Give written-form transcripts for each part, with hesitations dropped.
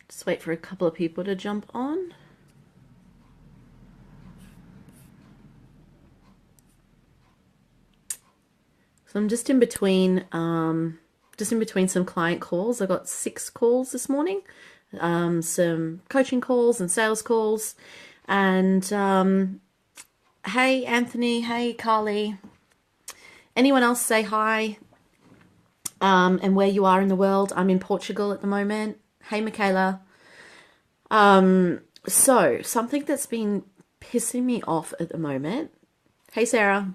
Just wait for a couple of people to jump on. So I'm just in between some client calls. I got 6 calls this morning, some coaching calls and sales calls. And hey, Anthony. Hey, Carly. Anyone else say hi? And where you are in the world. I'm in Portugal at the moment. Hey, Michaela. So something that's been pissing me off at the moment. Hey, Sarah.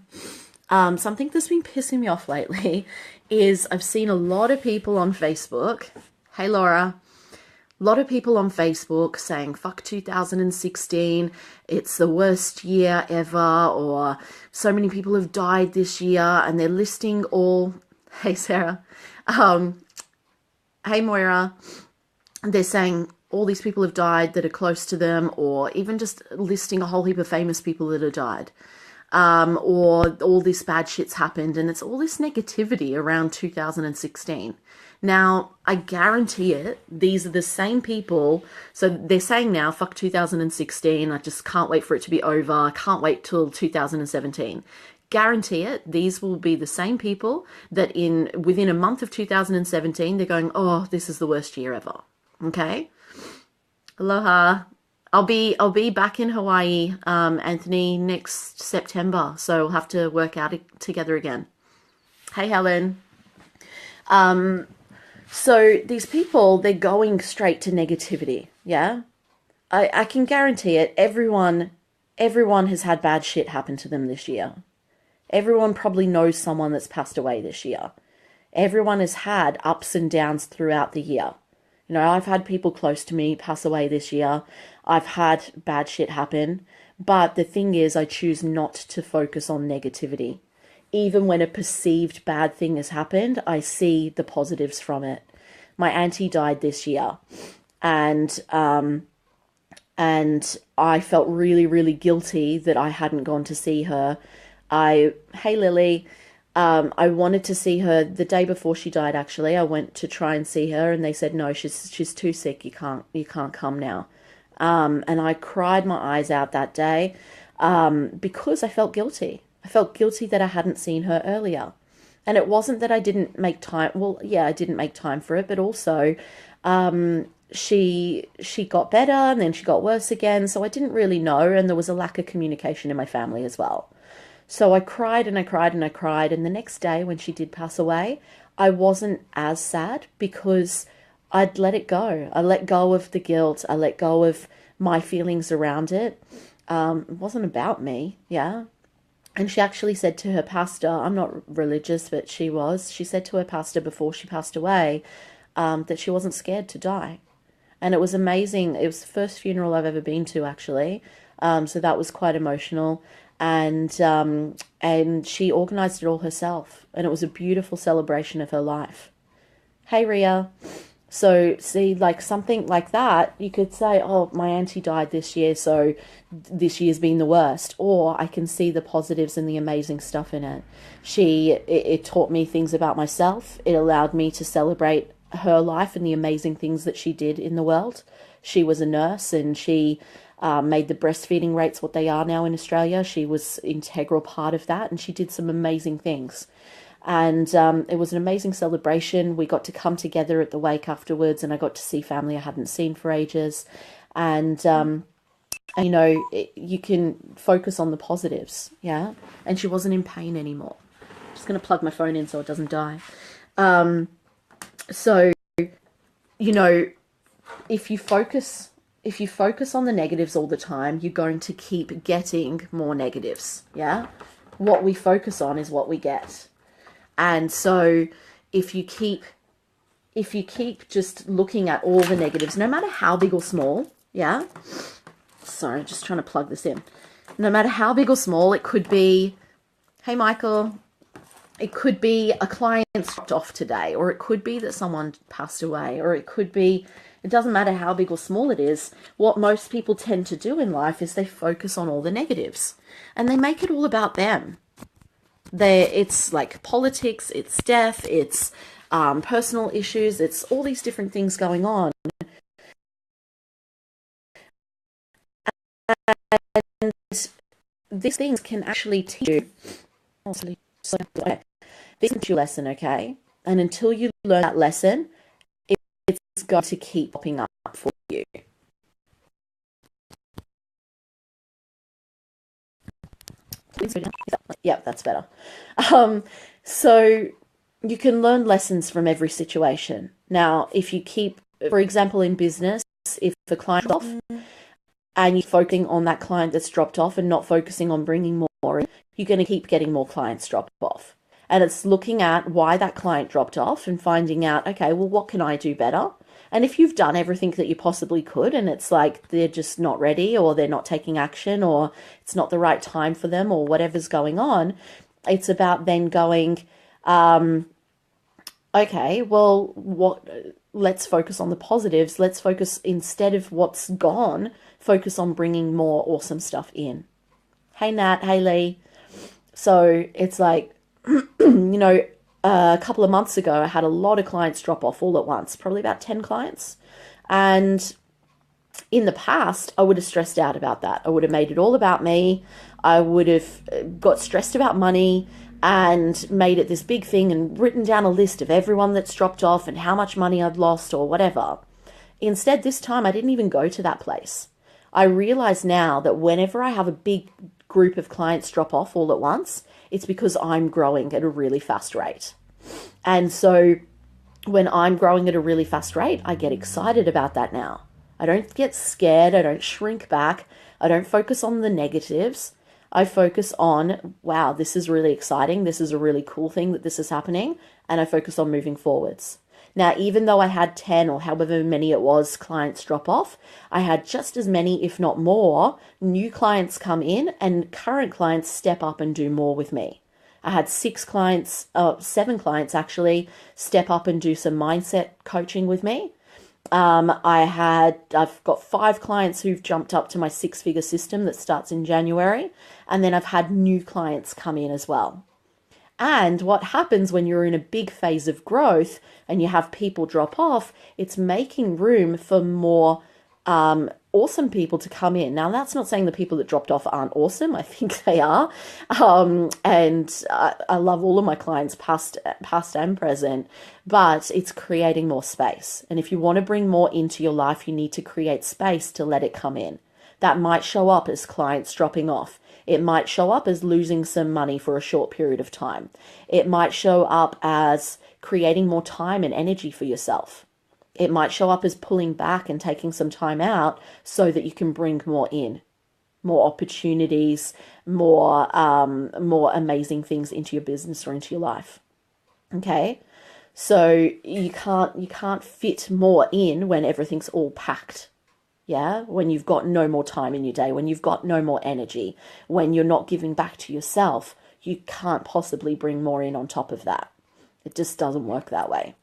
Something that's been pissing me off lately is I've seen a lot of people on Facebook. Hey, Laura. A lot of people on Facebook saying, fuck 2016, it's the worst year ever, or so many people have died this year, and they're listing all, hey Sarah, hey Moira, they're saying all these people have died that are close to them, or even just listing a whole heap of famous people that have died. Or all this bad shit's happened, and it's all this negativity around 2016. Now, I guarantee it, these are the same people. So they're saying now, fuck 2016, I just can't wait for it to be over, I can't wait till 2017. Guarantee it, these will be the same people that within a month of 2017, they're going, oh, this is the worst year ever. Okay? Aloha. I'll be back in Hawaii, Anthony, next September. So we'll have to work out together again. Hey, Helen. So these people, they're going straight to negativity. Yeah. I can guarantee it. Everyone has had bad shit happen to them this year. Everyone probably knows someone that's passed away this year. Everyone has had ups and downs throughout the year. You know, I've had people close to me pass away this year. I've had bad shit happen. But the thing is, I choose not to focus on negativity. Even when a perceived bad thing has happened, I see the positives from it. My auntie died this year. And I felt really, really guilty that I hadn't gone to see her. Hey, Lily. I wanted to see her the day before she died. Actually, I went to try and see her, and they said no, she's too sick. You can't come now. And I cried my eyes out that day because I felt guilty. I felt guilty that I hadn't seen her earlier, and it wasn't that I didn't make time. Well, yeah, I didn't make time for it, but also she got better, and then she got worse again. So I didn't really know, and there was a lack of communication in my family as well. So I cried and I cried and I cried. And the next day when she did pass away, I wasn't as sad because I'd let it go. I let go of the guilt. I let go of my feelings around it. It wasn't about me. Yeah. And she actually said to her pastor, I'm not religious, but she was. She said to her pastor before she passed away that she wasn't scared to die. And it was amazing. It was the first funeral I've ever been to, actually. So that was quite emotional. And she organized it all herself, and it was a beautiful celebration of her life. Hey, Ria. So see, like something like that, you could say, oh, my auntie died this year, so this year's been the worst. Or I can see the positives and the amazing stuff in it. It taught me things about myself. It allowed me to celebrate her life and the amazing things that she did in the world. She was a nurse, and she made the breastfeeding rates what they are now in Australia. She was an integral part of that, and she did some amazing things. And it was an amazing celebration. We got to come together at the wake afterwards, and I got to see family I hadn't seen for ages. And you know, you can focus on the positives, yeah? And she wasn't in pain anymore. I'm just going to plug my phone in so it doesn't die. So, you know, if you focus on the negatives all the time, you're going to keep getting more negatives, yeah? What we focus on is what we get. And so if you keep just looking at all the negatives, no matter how big or small, yeah? Sorry, just trying to plug this in. No matter how big or small, it could be, hey, Michael, it could be a client's dropped off today, or it could be that someone passed away, or it could be, it doesn't matter how big or small it is. What most people tend to do in life is they focus on all the negatives, and they make it all about them. It's like politics, it's death, it's personal issues, it's all these different things going on. And these things can actually teach you. Oh, okay. This is your lesson, okay? And until you learn that lesson, it's going to keep popping up for you. Yep, that's better. Um, so you can learn lessons from every situation. Now, if you keep, for example, in business, if the client's off and you're focusing on that client that's dropped off and not focusing on bringing more in, you're going to keep getting more clients drop off. And it's looking at why that client dropped off and finding out, okay, well, what can I do better? And if you've done everything that you possibly could and it's like they're just not ready or they're not taking action or it's not the right time for them or whatever's going on, it's about then going, okay, well, let's focus on the positives. Let's focus, instead of what's gone, focus on bringing more awesome stuff in. Hey, Nat. Hey, Lee. So it's like, a couple of months ago, I had a lot of clients drop off all at once, probably about 10 clients. And in the past, I would have stressed out about that. I would have made it all about me. I would have got stressed about money and made it this big thing and written down a list of everyone that's dropped off and how much money I'd lost or whatever. Instead, this time, I didn't even go to that place. I realize now that whenever I have a big group of clients drop off all at once, it's because I'm growing at a really fast rate. And so when I'm growing at a really fast rate, I get excited about that now. I don't get scared. I don't shrink back. I don't focus on the negatives. I focus on, wow, this is really exciting. This is a really cool thing that this is happening. And I focus on moving forwards. Now, even though I had 10 or however many it was clients drop off, I had just as many, if not more, new clients come in and current clients step up and do more with me. I had 7 clients actually step up and do some mindset coaching with me. I've got 5 clients who've jumped up to my 6-figure system that starts in January. And then I've had new clients come in as well. And what happens when you're in a big phase of growth and you have people drop off, it's making room for more awesome people to come in. Now, that's not saying the people that dropped off aren't awesome. I think they are. And I love all of my clients, past and present, but it's creating more space. And if you want to bring more into your life, you need to create space to let it come in. That might show up as clients dropping off. It might show up as losing some money for a short period of time. It might show up as creating more time and energy for yourself. It might show up as pulling back and taking some time out so that you can bring more in, more opportunities, more amazing things into your business or into your life. Okay? So you can't fit more in when everything's all packed. Yeah, when you've got no more time in your day, when you've got no more energy, when you're not giving back to yourself, you can't possibly bring more in on top of that. It just doesn't work that way.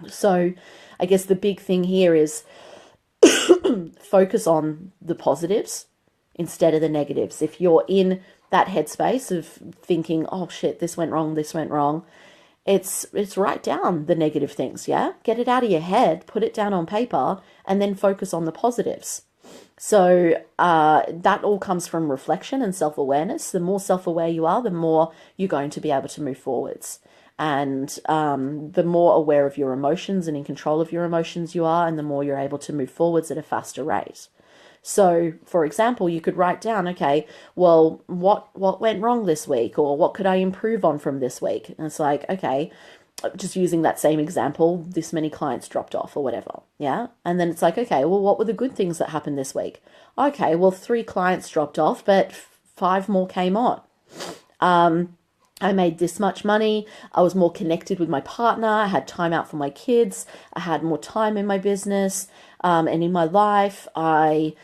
So I guess the big thing here is focus on the positives instead of the negatives. If you're in that headspace of thinking, oh shit, this went wrong, it's write down the negative things, yeah? Get it out of your head, put it down on paper, and then focus on the positives. So that all comes from reflection and self-awareness. The more self-aware you are, the more you're going to be able to move forwards. And the more aware of your emotions and in control of your emotions you are, and the more you're able to move forwards at a faster rate. So, for example, you could write down, okay, well, what went wrong this week, or what could I improve on from this week? And it's like, okay, just using that same example, this many clients dropped off or whatever, yeah? And then it's like, okay, well, what were the good things that happened this week? Okay, well, 3 clients dropped off, but 5 more came on. I made this much money. I was more connected with my partner. I had time out for my kids. I had more time in my business and in my life. I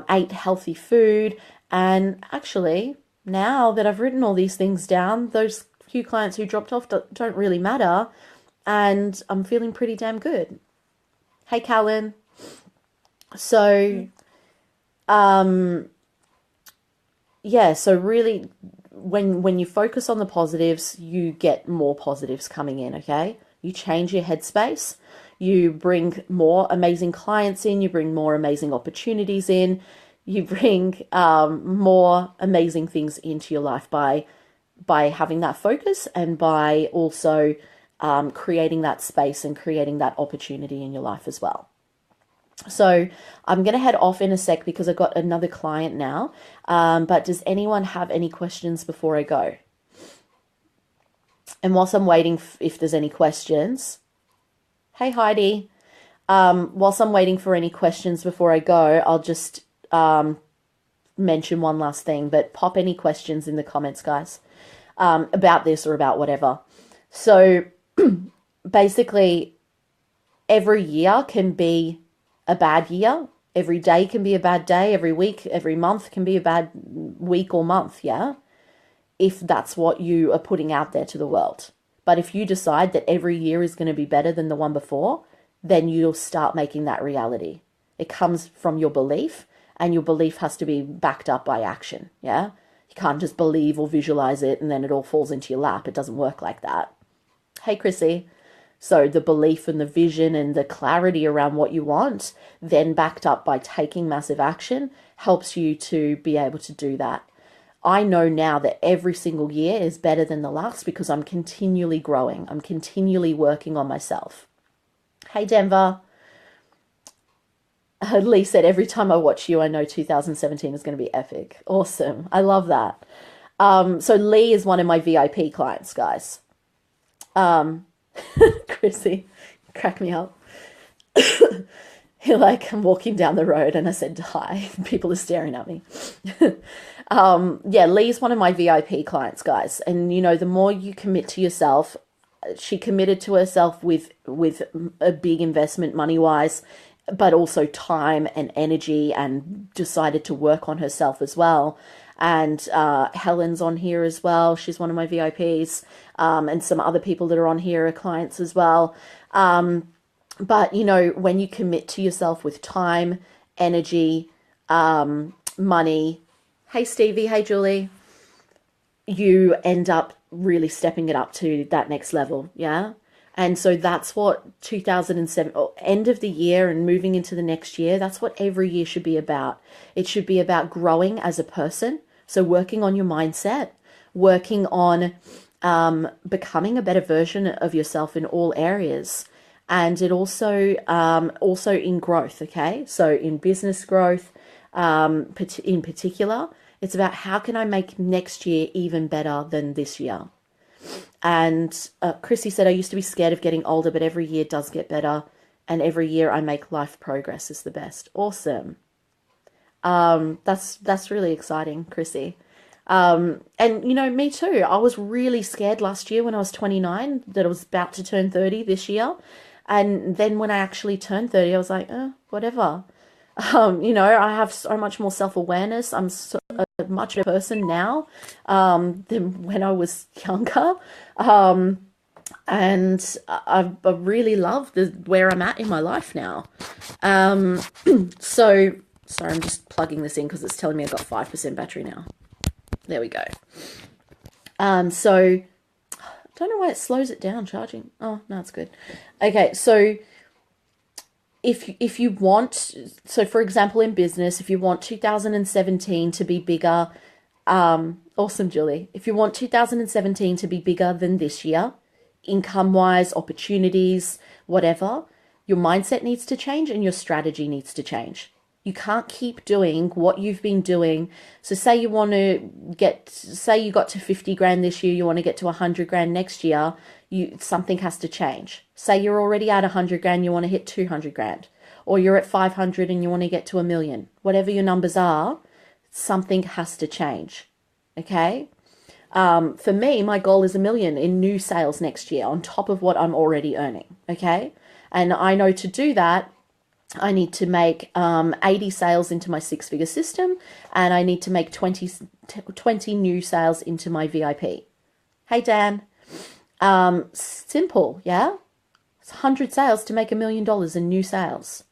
ate healthy food. And actually, now that I've written all these things down, those few clients who dropped off don't really matter. And I'm feeling pretty damn good. Hey, Callan. So, yeah, so really when you focus on the positives, you get more positives coming in, okay? You change your headspace, you bring more amazing clients in, you bring more amazing opportunities in, you bring more amazing things into your life by having that focus and by also creating that space and creating that opportunity in your life as well. So I'm going to head off in a sec because I've got another client now. But does anyone have any questions before I go? And whilst I'm waiting, if there's any questions, hey Heidi, whilst I'm waiting for any questions before I go, I'll just mention one last thing, but pop any questions in the comments, guys, about this or about whatever. So basically, every year can be a bad year. Every day can be a bad day. Every week, every month can be a bad week or month, yeah? If that's what you are putting out there to the world. But if you decide that every year is going to be better than the one before, then you'll start making that reality. It comes from your belief, and your belief has to be backed up by action, yeah? You can't just believe or visualize it and then it all falls into your lap. It doesn't work like that. Hey, Chrissy. So the belief and the vision and the clarity around what you want, then backed up by taking massive action, helps you to be able to do that. I know now that every single year is better than the last because I'm continually growing. I'm continually working on myself. Hey, Denver. Lee said, every time I watch you, I know 2017 is going to be epic. Awesome. I love that. So Lee is one of my VIP clients, guys. Chrissy, crack me up. You're like, I'm walking down the road and I said hi. People are staring at me. Yeah, Lee's one of my VIP clients, guys. And, you know, the more you commit to yourself, she committed to herself with a big investment money-wise, but also time and energy, and decided to work on herself as well. And Helen's on here as well. She's one of my VIPs. And some other people that are on here are clients as well. But, you know, when you commit to yourself with time, energy, money, hey, Stevie, hey, Julie, you end up really stepping it up to that next level, yeah? And so that's what 2007, end of the year and moving into the next year, that's what every year should be about. It should be about growing as a person. So working on your mindset, working on becoming a better version of yourself in all areas. And it also in growth, okay? So in business growth, in particular, it's about how can I make next year even better than this year? And Chrissy said, I used to be scared of getting older, but every year does get better. And every year I make life progress is the best. Awesome. That's really exciting, Chrissy. And, you know, me too. I was really scared last year when I was 29 that I was about to turn 30 this year. And then when I actually turned 30, I was like, whatever. You know, I have so much more self-awareness. I'm a much better person now than when I was younger. And I really love where I'm at in my life now. So, sorry, I'm just plugging this in because it's telling me I've got 5% battery now. There we go. So, I don't know why it slows it down charging. Oh, no, it's good. Okay, so if you want, so for example, in business, if you want 2017 to be bigger, awesome, Julie. If you want 2017 to be bigger than this year, income-wise, opportunities, whatever, your mindset needs to change and your strategy needs to change. You can't keep doing what you've been doing. So say you want to say you got to 50 grand this year, you want to get to 100 grand next year, something has to change. Say you're already at 100 grand, you want to hit 200 grand, or you're at 500 and you want to get to 1 million. Whatever your numbers are, something has to change. Okay? For me, my goal is 1 million in new sales next year on top of what I'm already earning. Okay? And I know to do that, I need to make 80 sales into my 6-figure system, and I need to make 20 new sales into my VIP. Hey, Dan. Simple, yeah? It's 100 sales to make $1 million in new sales.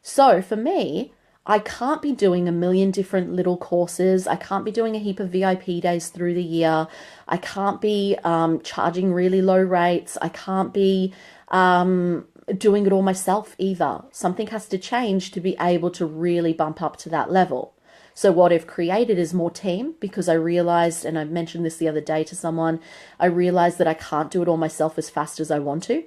So for me, I can't be doing a million different little courses. I can't be doing a heap of VIP days through the year. I can't be charging really low rates. I can't be doing it all myself either. Something has to change to be able to really bump up to that level. So what I've created is more team, because I realized, and I mentioned this the other day to someone, I realized that I can't do it all myself as fast as I want to.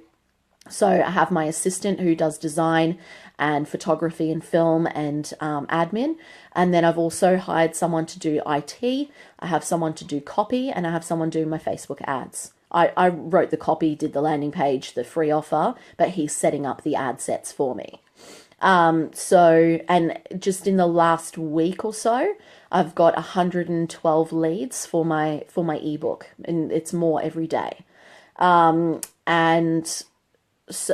So I have my assistant who does design and photography and film and admin. And then I've also hired someone to do IT. I have someone to do copy, and I have someone doing my Facebook ads. I wrote the copy, did the landing page, the free offer, but he's setting up the ad sets for me. And just in the last week or so, I've got 112 leads for my ebook, and it's more every day. And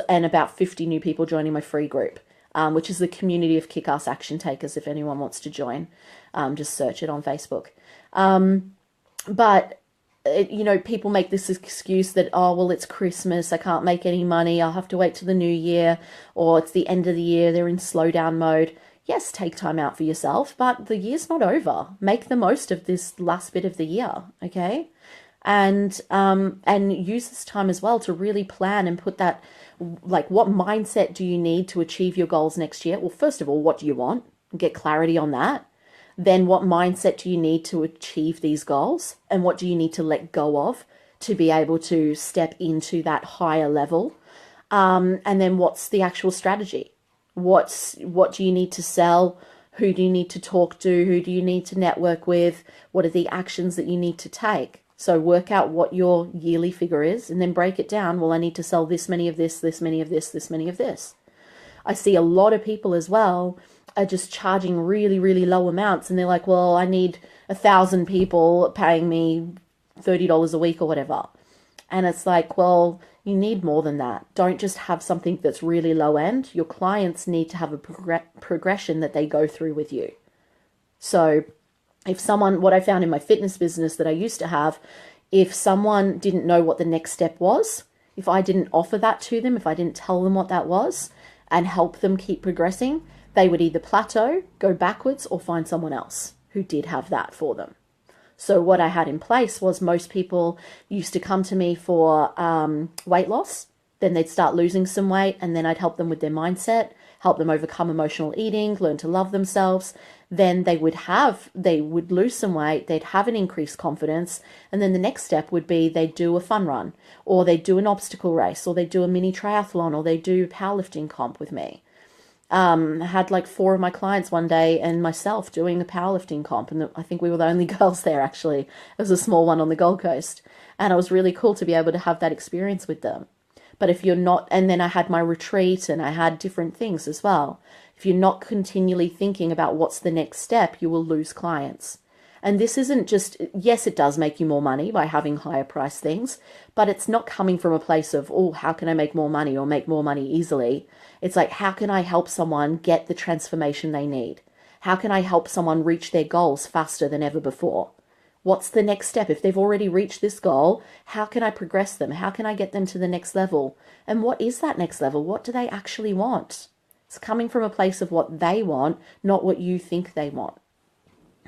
about 50 new people joining my free group, which is the community of kick-ass action takers. If anyone wants to join, just search it on Facebook. But people make this excuse that, oh, well, it's Christmas, I can't make any money, I'll have to wait till the new year, or it's the end of the year, they're in slowdown mode. Yes, take time out for yourself, but the year's not over. Make the most of this last bit of the year, okay? And use this time as well to really plan and put that, like, what mindset do you need to achieve your goals next year? Well, first of all, what do you want? Get clarity on that. Then what mindset do you need to achieve these goals? And what do you need to let go of to be able to step into that higher level? And then what's the actual strategy? What do you need to sell? Who do you need to talk to? Who do you need to network with? What are the actions that you need to take? So work out what your yearly figure is, and then break it down. Well, I need to sell this many of this, this many of this, this many of this. I see a lot of people as well are just charging really, really low amounts, and they're like, well, I need 1,000 people paying me $30 a week or whatever. And it's like, well, you need more than that. Don't just have something that's really low end. Your clients need to have a progression that they go through with you. So what I found in my fitness business that I used to have, if someone didn't know what the next step was, if I didn't offer that to them, if I didn't tell them what that was and help them keep progressing, they would either plateau, go backwards, or find someone else who did have that for them. So what I had in place was, most people used to come to me for weight loss. Then they'd start losing some weight, and then I'd help them with their mindset, help them overcome emotional eating, learn to love themselves. Then they would lose some weight, they'd have an increased confidence, and then the next step would be they'd do a fun run, or they'd do an obstacle race, or they'd do a mini triathlon, or they'd do powerlifting comp with me. I had like 4 of my clients one day and myself doing a powerlifting comp, and I think we were the only girls there. Actually, it was a small one on the Gold Coast, and it was really cool to be able to have that experience with them. But if you're not, and then I had my retreat and I had different things as well. If you're not continually thinking about what's the next step, you will lose clients. And this isn't just, yes, it does make you more money by having higher price things, but it's not coming from a place of, oh, how can I make more money or make more money easily? It's like, how can I help someone get the transformation they need? How can I help someone reach their goals faster than ever before? What's the next step? If they've already reached this goal, how can I progress them? How can I get them to the next level? And what is that next level? What do they actually want? It's coming from a place of what they want, not what you think they want.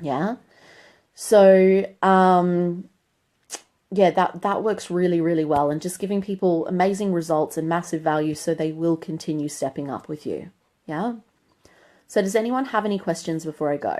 Yeah. So, that works really, really well, and just giving people amazing results and massive value so they will continue stepping up with you. Yeah. So does anyone have any questions before I go?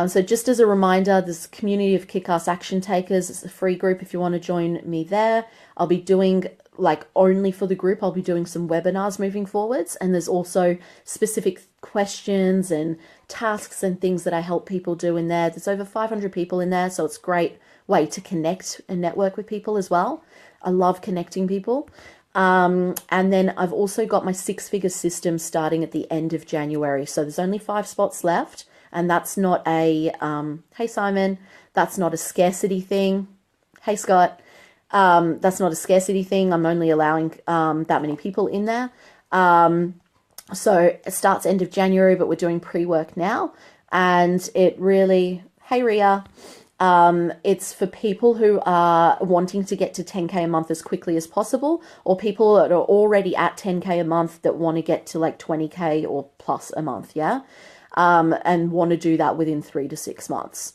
So just as a reminder, this community of kick-ass action takers, it's a free group if you want to join me there. I'll be doing, like, only for the group, I'll be doing some webinars moving forwards, and there's also specific questions and tasks and things that I help people do in there. There's over 500 people in there, so it's a great way to connect and network with people as well. I love connecting people. And then I've also got my 6-figure system starting at the end of January. So there's only 5 spots left, and that's not a, hey Simon, that's not a scarcity thing. Hey Scott, that's not a scarcity thing. I'm only allowing that many people in there. So it starts end of January, but we're doing pre-work now. And it really, hey Ria, It's for people who are wanting to get to 10K a month as quickly as possible, or people that are already at 10K a month that want to get to like 20K or plus a month, yeah? And want to do that within 3 to 6 months.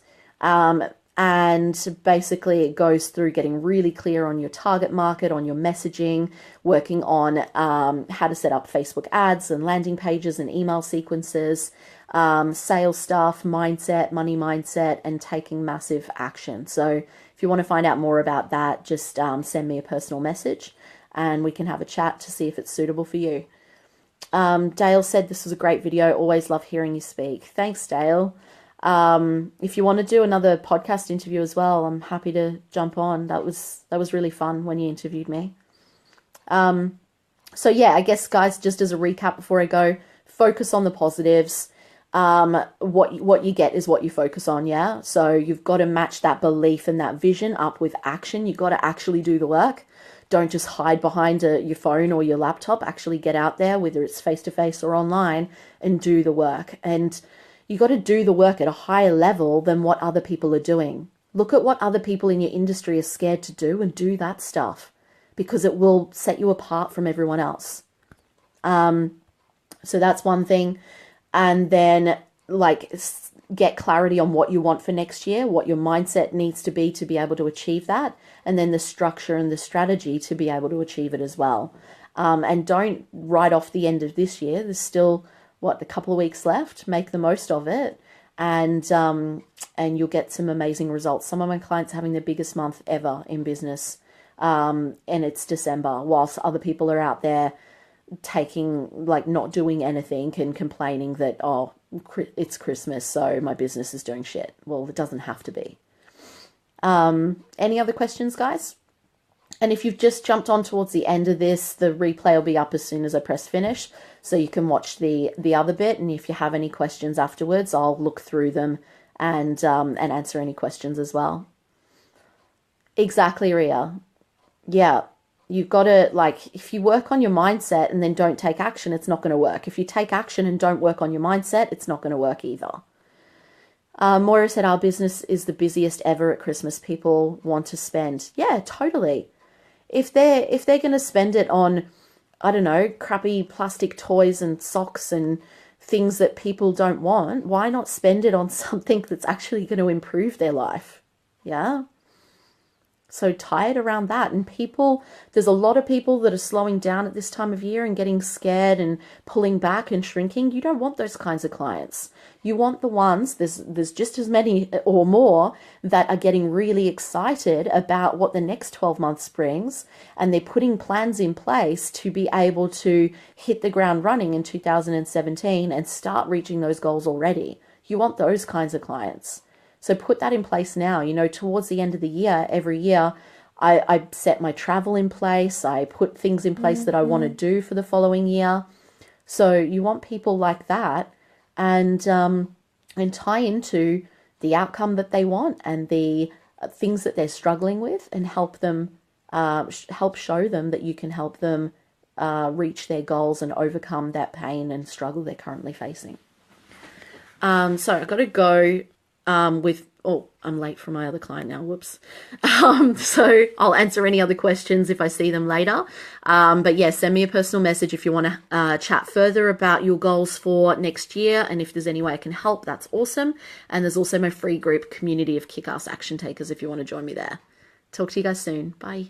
And basically it goes through getting really clear on your target market, on your messaging, working on how to set up Facebook ads and landing pages and email sequences, sales stuff, mindset, money mindset, and taking massive action. So if you want to find out more about that, just send me a personal message and we can have a chat to see if it's suitable for you. Dale said this was a great video. Always love hearing you speak. Thanks, Dale. If you want to do another podcast interview as well, I'm happy to jump on. That was really fun when you interviewed me. So yeah, I guess guys, just as a recap before I go, focus on the positives. What you get is what you focus on. Yeah. So you've got to match that belief and that vision up with action. You've got to actually do the work. Don't just hide behind your phone or your laptop. Actually get out there, whether it's face-to-face or online, and do the work. And you got to do the work at a higher level than what other people are doing. Look at what other people in your industry are scared to do and do that stuff, because it will set you apart from everyone else. So that's one thing. And then like get clarity on what you want for next year, what your mindset needs to be able to achieve that. And then the structure and the strategy to be able to achieve it as well. And don't write off the end of this year. There's still a couple of weeks left. Make the most of it, and you'll get some amazing results. Some of my clients are having their biggest month ever in business, and it's December, whilst other people are out there not doing anything and complaining that, oh, it's Christmas, so my business is doing shit. Well, it doesn't have to be. Any other questions, guys? And if you've just jumped on towards the end of this, the replay will be up as soon as I press finish, so you can watch the other bit. And if you have any questions afterwards, I'll look through them and answer any questions as well. Exactly, Ria. Yeah, you've got to, if you work on your mindset and then don't take action, it's not going to work. If you take action and don't work on your mindset, it's not going to work either. Moira said, our business is the busiest ever at Christmas. People want to spend. Yeah, totally. If they're going to spend it on, I don't know, crappy plastic toys and socks and things that people don't want, why not spend it on something that's actually going to improve their life? Yeah. So tie it around that. And there's a lot of people that are slowing down at this time of year and getting scared and pulling back and shrinking. You don't want those kinds of clients. You want the ones, there's just as many or more that are getting really excited about what the next 12 months brings, and they're putting plans in place to be able to hit the ground running in 2017 and start reaching those goals already. You want those kinds of clients. So put that in place now. Towards the end of the year, every year, I set my travel in place. I put things in place that I want to do for the following year. So you want people like that, and tie into the outcome that they want and the things that they're struggling with, and help them, help show them that you can help them reach their goals and overcome that pain and struggle they're currently facing. So I've got to go. I'm late for my other client now. Whoops. So I'll answer any other questions if I see them later. But yeah, send me a personal message if you want to chat further about your goals for next year. And if there's any way I can help, that's awesome. And there's also my free group, Community of Kick-Ass Action Takers, if you want to join me there. Talk to you guys soon. Bye.